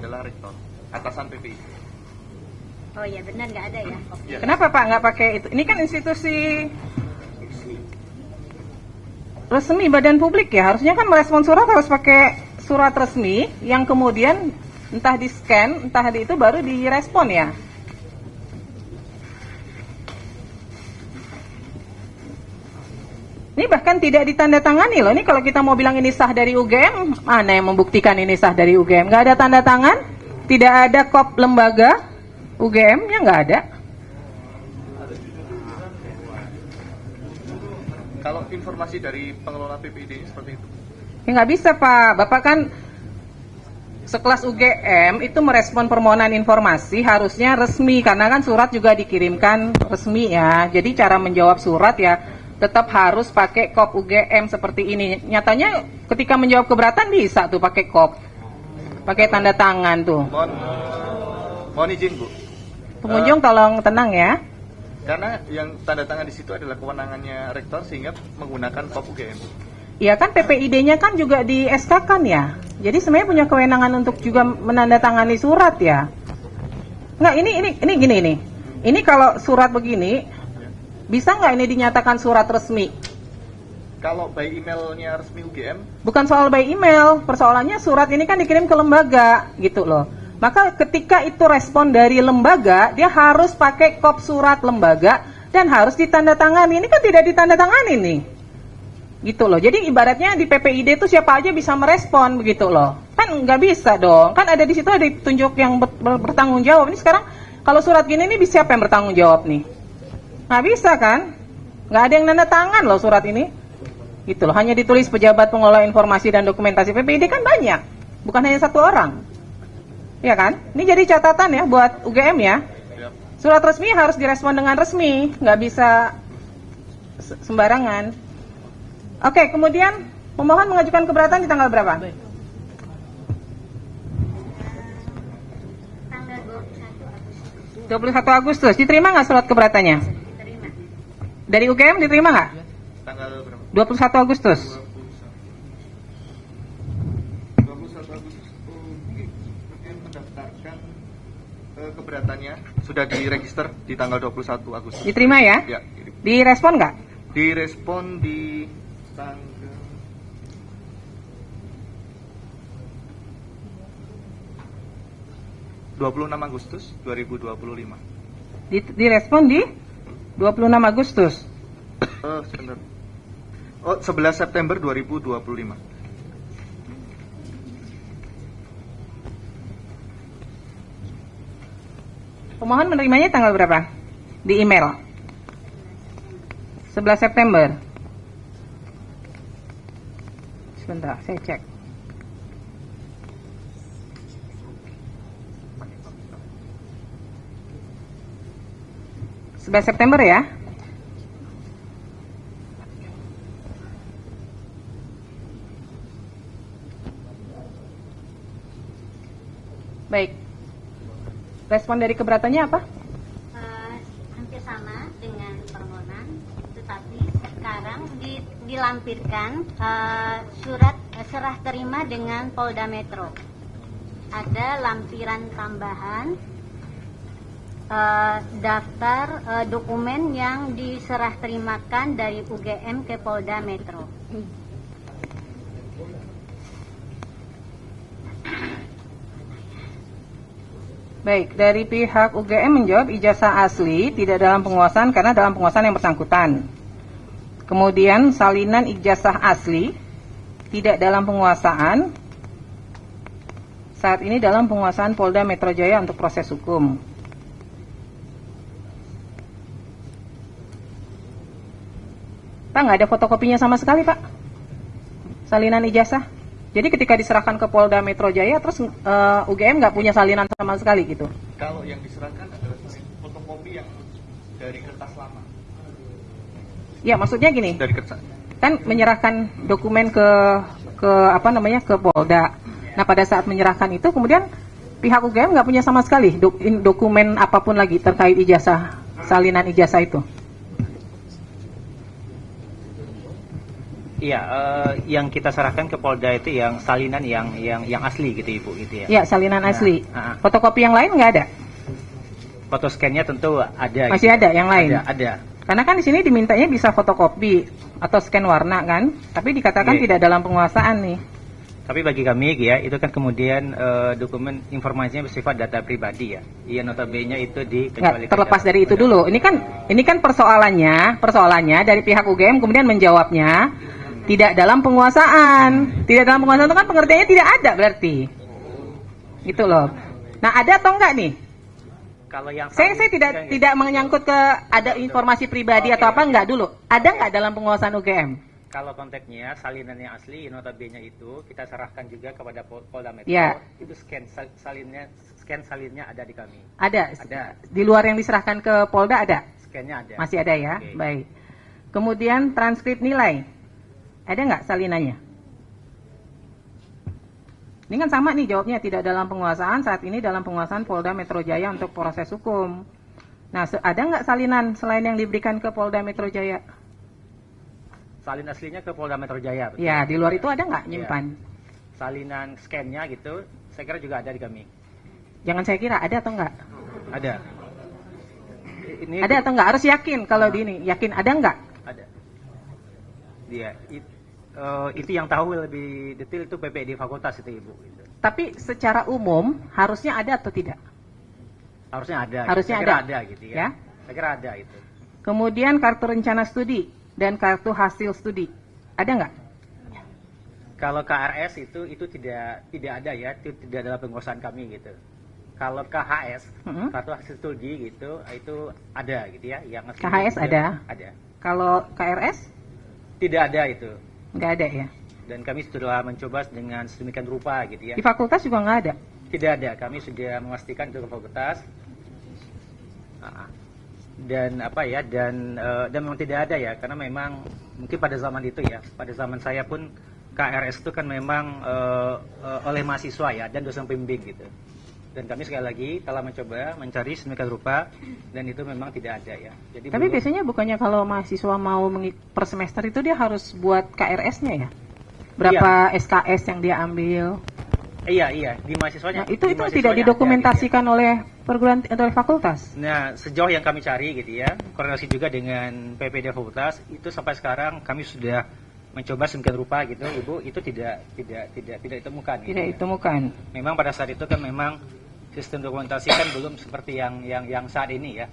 adalah rektor, atasan PPI. Oh iya benar, nggak ada ya. Ya. Kenapa Pak nggak pakai itu? Ini kan institusi resmi badan publik ya, harusnya kan merespon surat harus pakai surat resmi yang kemudian entah di scan, entah di itu baru direspon ya. Ini bahkan tidak ditandatangani loh. Ini kalau kita mau bilang ini sah dari UGM, mana yang membuktikan ini sah dari UGM? Nggak ada tanda tangan, tidak ada kop lembaga UGM-nya, nggak ada. Kalau informasi dari pengelola PPID ini seperti itu. Ya nggak bisa Pak, Bapak kan sekelas UGM itu merespon permohonan informasi harusnya resmi, karena kan surat juga dikirimkan resmi ya. Jadi cara menjawab surat ya tetap harus pakai kop UGM seperti ini. Nyatanya ketika menjawab keberatan bisa tuh pakai kop, pakai tanda tangan tuh. Mohon izin Bu. Pengunjung tolong tenang ya. Karena yang tanda tangan di situ adalah kewenangannya rektor sehingga menggunakan kop UGM. Iya kan PPID-nya kan juga di SK-kan ya. Jadi sebenarnya punya kewenangan untuk juga menandatangani surat ya. Nggak, ini gini nih. Ini kalau surat begini, bisa nggak ini dinyatakan surat resmi? Kalau by emailnya resmi UGM, Bukan soal by email, persoalannya surat ini kan dikirim ke lembaga gitu loh. Maka ketika itu respon dari lembaga, dia harus pakai kop surat lembaga dan harus ditandatangani. Ini kan tidak ditandatangani nih. Gitu loh. Jadi ibaratnya di PPID itu siapa aja bisa merespon begitu loh. Kan nggak bisa dong. Kan ada di situ ada ditunjuk yang bertanggung jawab. Ini sekarang kalau surat gini nih siapa yang bertanggung jawab nih? Nggak bisa kan? Nggak ada yang nanda tangan loh surat ini. Gitu loh. Hanya ditulis pejabat pengelola informasi dan dokumentasi PPID kan banyak. Bukan hanya satu orang. Ya kan? Ini jadi catatan ya buat UGM ya. Surat resmi harus direspon dengan resmi. Nggak bisa sembarangan. Oke, kemudian pemohon mengajukan keberatan di tanggal berapa? Tanggal 21 Agustus. 21 Agustus. Diterima nggak surat keberatannya? Diterima. Dari UGM diterima nggak? tanggal berapa? 21 Agustus. 21 Agustus. UGM mendaftarkan keberatannya sudah diregister di tanggal 21 Agustus. Diterima ya? Ya, Direspon nggak? direspon di tanggal 26 Agustus 2025. Direspon di 26 Agustus. Sebentar. 11 September 2025. Pemohon menerimanya tanggal berapa? Di email. 11 September. Sebentar, saya cek. September ya. Baik. Respon dari keberatannya apa? Hampir sama dengan permohonan, tetapi sekarang dilampirkan surat serah terima dengan Polda Metro. Ada lampiran tambahan daftar dokumen yang diserah terimakan dari UGM ke Polda Metro. Baik, dari pihak UGM menjawab ijazah asli tidak dalam penguasaan karena dalam penguasaan yang bersangkutan. Kemudian salinan ijazah asli tidak dalam penguasaan, saat ini dalam penguasaan Polda Metro Jaya untuk proses hukum. Pak, nggak ada fotokopinya sama sekali Pak, salinan ijazah. Jadi ketika diserahkan ke Polda Metro Jaya, terus UGM nggak punya salinan sama sekali gitu? Kalau yang diserahkan adalah fotokopi yang dari kertas lama. Ya, maksudnya gini. Dari kertas. Kan menyerahkan dokumen ke ke Polda. Nah, pada saat menyerahkan itu kemudian pihak UGM nggak punya sama sekali dokumen apapun lagi terkait ijazah, salinan ijazah itu. Iya, yang kita serahkan ke Polda itu yang salinan yang asli gitu Ibu gitu ya. Ya, salinan asli. Nah, Fotokopi yang lain nggak ada? foto scan-nya tentu ada. Masih gitu. ada yang lain? Ada. Karena kan di sini dimintanya bisa fotokopi atau scan warna kan, tapi dikatakan tidak dalam penguasaan nih. Tapi bagi kami ya, itu kan kemudian dokumen informasinya bersifat data pribadi ya. Iya, notabene itu Nggak, terlepas dari itu dulu. Ini kan persoalannya dari pihak UGM kemudian menjawabnya tidak dalam penguasaan. Tidak dalam penguasaan itu kan pengertiannya tidak ada berarti. Gitu loh. Nah, ada atau enggak nih? Kalau yang Saya tidak menyangkut ke ada informasi pribadi atau apa enggak dulu. Ada enggak dalam penguasaan UGM? Kalau konteksnya salinan yang asli notabene itu kita serahkan juga kepada Polda Metro. Ya. Itu scan salinnya ada di kami. Ada. Ada. Di luar yang diserahkan ke Polda ada? Scan-nya ada. Masih ada ya? Oke. Baik. Kemudian transkrip nilai. Ada nggak salinannya? Ini kan sama nih jawabnya, tidak dalam penguasaan, saat ini dalam penguasaan Polda Metro Jaya untuk proses hukum. Nah, ada nggak salinan selain yang diberikan ke Polda Metro Jaya? Salin aslinya ke Polda Metro Jaya. Betul? Ya, di luar itu ada nggak nyimpan? Salinan scan-nya gitu, saya kira juga ada di kami. Jangan saya kira, ada atau nggak? Ada. Ini Ada atau nggak? Harus yakin kalau di ini. Yakin ada nggak? Ada. Itu yang tahu lebih detail itu PPD fakultas itu Ibu. Gitu. Tapi secara umum harusnya ada atau tidak? Harusnya ada. Harusnya saya kira ada. ada gitu ya. Ya? Saya kira ada itu. Kemudian kartu rencana studi dan kartu hasil studi. Ada nggak? Kalau KRS itu tidak ada ya, itu tidak dalam penguasaan kami gitu. Kalau KHS, kartu hasil studi gitu, itu ada gitu ya. Yang KHS ada? Ada. Kalau KRS? Tidak ada itu. Nggak ada ya? Dan kami sudah mencoba dengan sedemikian rupa gitu ya. Di fakultas juga nggak ada? Tidak ada, kami sudah memastikan itu ke fakultas. Dan memang tidak ada ya, karena memang mungkin pada zaman itu ya, pada zaman saya pun KRS itu kan memang oleh mahasiswa ya dan dosen pembimbing gitu. Dan kami sekali lagi telah mencoba mencari sedemikian rupa dan itu memang tidak ada ya. Jadi Tapi biasanya bukannya kalau mahasiswa mau per semester itu dia harus buat KRS-nya ya? Berapa SKS yang dia ambil? Iya, di mahasiswanya. Nah, itu tidak didokumentasikan oleh perguruan atau fakultas. Nah, sejauh yang kami cari gitu ya, koordinasi juga dengan PPD fakultas, itu sampai sekarang kami sudah mencoba sedemikian rupa gitu, Ibu, itu tidak ditemukan. Tidak gitu, ditemukan. Ya. Memang pada saat itu kan memang sistem dokumentasi kan belum seperti yang saat ini ya.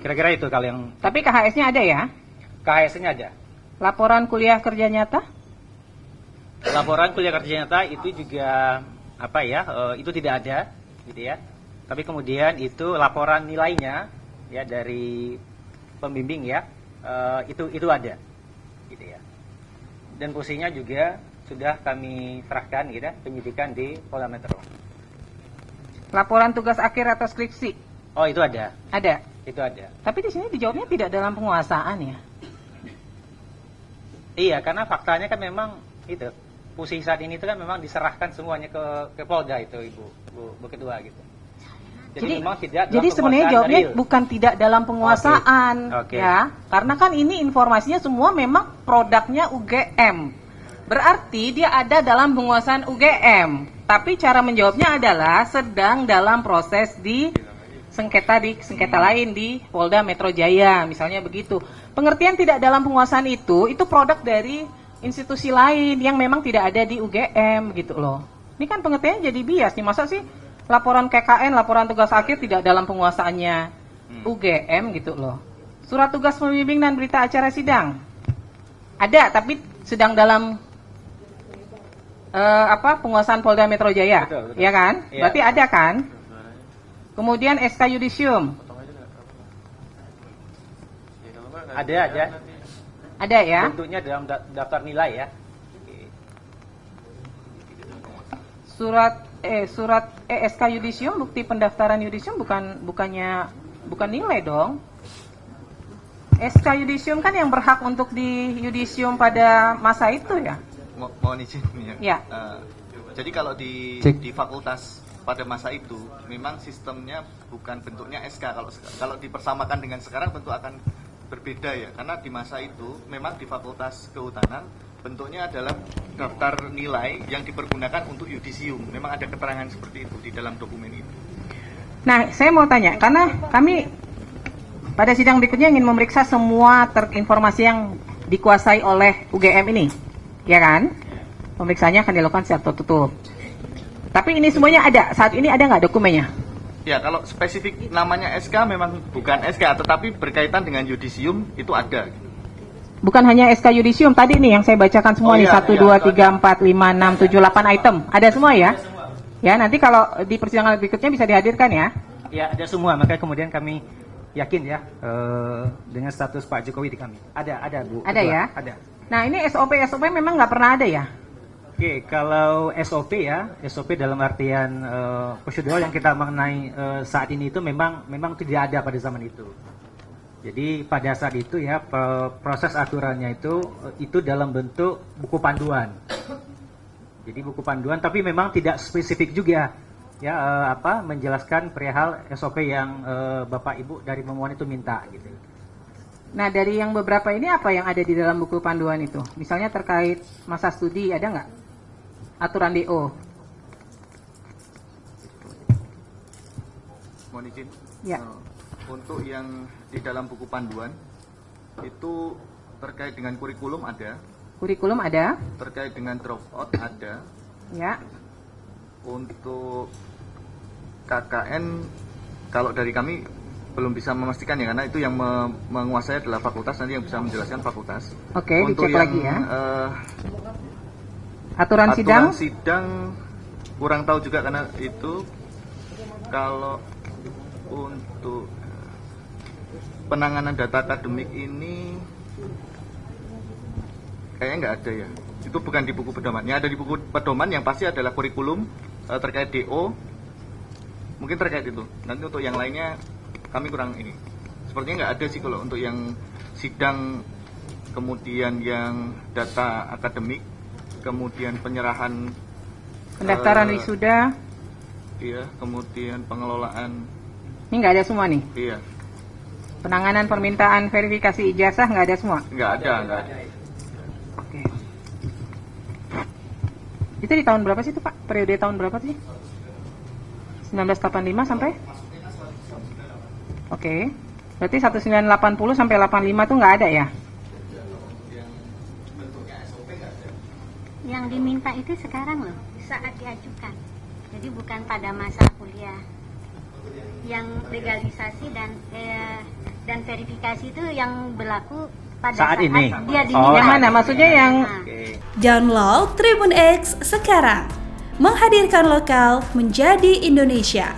Kira-kira itu kalau yang. Tapi KHS-nya ada ya? KHS-nya ada. Laporan kuliah kerja nyata? Laporan kuliah kerja nyata itu juga itu tidak ada gitu ya. Tapi kemudian itu laporan nilainya ya dari pembimbing ya, itu ada gitu ya. Dan posisinya juga sudah kami serahkan gitu ya, penyidikan di Polda Metro. Laporan tugas akhir atau skripsi? Oh, itu ada. Ada. Itu ada. Tapi di sini dijawabnya tidak dalam penguasaan ya? Iya, karena faktanya kan memang itu posisi saat ini itu kan memang diserahkan semuanya ke Polda itu Ibu Ketua gitu. Jadi memang tidak. Jadi sebenarnya jawabnya bukan tidak dalam penguasaan ya, karena kan ini informasinya semua memang produknya UGM. Berarti dia ada dalam penguasaan UGM. Tapi cara menjawabnya adalah sedang dalam proses di sengketa lain di Polda Metro Jaya, misalnya begitu. Pengertian tidak dalam penguasaan itu produk dari institusi lain yang memang tidak ada di UGM gitu loh. Ini kan pengertiannya jadi bias nih, masa sih laporan KKN, laporan tugas akhir tidak dalam penguasaannya UGM gitu loh. Surat tugas pembimbing dan berita acara sidang ada, tapi sedang dalam penguasaan Polda Metro Jaya, betul. Ya kan? Ya. Berarti ada kan? Kemudian SK Yudisium ada. ada ya? Bentuknya dalam daftar nilai ya. Surat SK Yudisium, bukti pendaftaran Yudisium bukan nilai dong. SK Yudisium kan yang berhak untuk di Yudisium pada masa itu ya. Mohon izin ya. Jadi kalau di fakultas pada masa itu memang sistemnya bukan bentuknya SK. Kalau dipersamakan dengan sekarang tentu akan berbeda ya, karena di masa itu memang di Fakultas Kehutanan bentuknya adalah daftar nilai yang dipergunakan untuk yudisium. Memang ada keterangan seperti itu di dalam dokumen itu. Nah, saya mau tanya, karena kami pada sidang berikutnya ingin memeriksa semua informasi yang dikuasai oleh UGM ini, ya kan? Pemeriksaannya akan dilakukan secara tertutup. Tapi ini semuanya ada, saat ini ada nggak dokumennya? Ya, kalau spesifik namanya SK memang bukan SK, tetapi berkaitan dengan yudisium itu ada. Bukan hanya SK Yudisium, tadi nih yang saya bacakan semua nih, 1, 2, 3, 4, 5, 6, 7, 8 item. Ada semua ya? Ya, nanti kalau di persidangan berikutnya bisa dihadirkan ya? Ya, ada semua. Makanya kemudian kami yakin ya dengan status Pak Jokowi di kami. Ada Bu. Ada Ketua. ya? Ada. Nah, ini SOP memang nggak pernah ada ya? Oke, kalau SOP ya, SOP dalam artian prosedur yang kita mengenai saat ini itu memang tidak ada pada zaman itu. Jadi pada saat itu ya proses aturannya itu dalam bentuk buku panduan. Jadi buku panduan, tapi memang tidak spesifik juga ya menjelaskan perihal SOP yang Bapak Ibu dari pemohon itu minta gitu. Nah, dari yang beberapa ini apa yang ada di dalam buku panduan itu? Misalnya terkait masa studi, ada nggak? Aturan DO. Mohon izin. Ya. Untuk yang di dalam buku panduan itu terkait dengan kurikulum ada, Kurikulum ada? terkait dengan dropout ada, Ya. untuk KKN kalau dari kami belum bisa memastikan ya, karena itu yang menguasai adalah fakultas, nanti yang bisa menjelaskan fakultas. Oke, Untuk dicek yang, lagi ya. Aturan sidang kurang tahu juga, karena itu kalau untuk penanganan data akademik ini kayaknya nggak ada ya. Itu bukan di buku pedoman. Yang ada di buku pedoman yang pasti adalah kurikulum terkait DO. Mungkin terkait itu. Nanti untuk yang lainnya kami kurang ini. Sepertinya nggak ada sih kalau untuk yang sidang, kemudian yang data akademik, kemudian penyerahan pendaftaran wisuda. Iya, kemudian pengelolaan. Ini nggak ada semua nih. Iya, Penanganan permintaan verifikasi ijazah nggak ada semua. nggak ada. Oke. Itu di tahun berapa sih itu Pak? Periode tahun berapa sih? 1985 sampai? Oke. Berarti 1980 sampai 85 itu nggak ada ya? Yang diminta itu sekarang loh, saat diajukan. Jadi bukan pada masa kuliah. Yang legalisasi dan verifikasi itu yang berlaku pada Saat ini? dia Oh, diminta. Yang mana? Maksudnya yang Nah. Download Tribun X sekarang. Menghadirkan lokal menjadi Indonesia.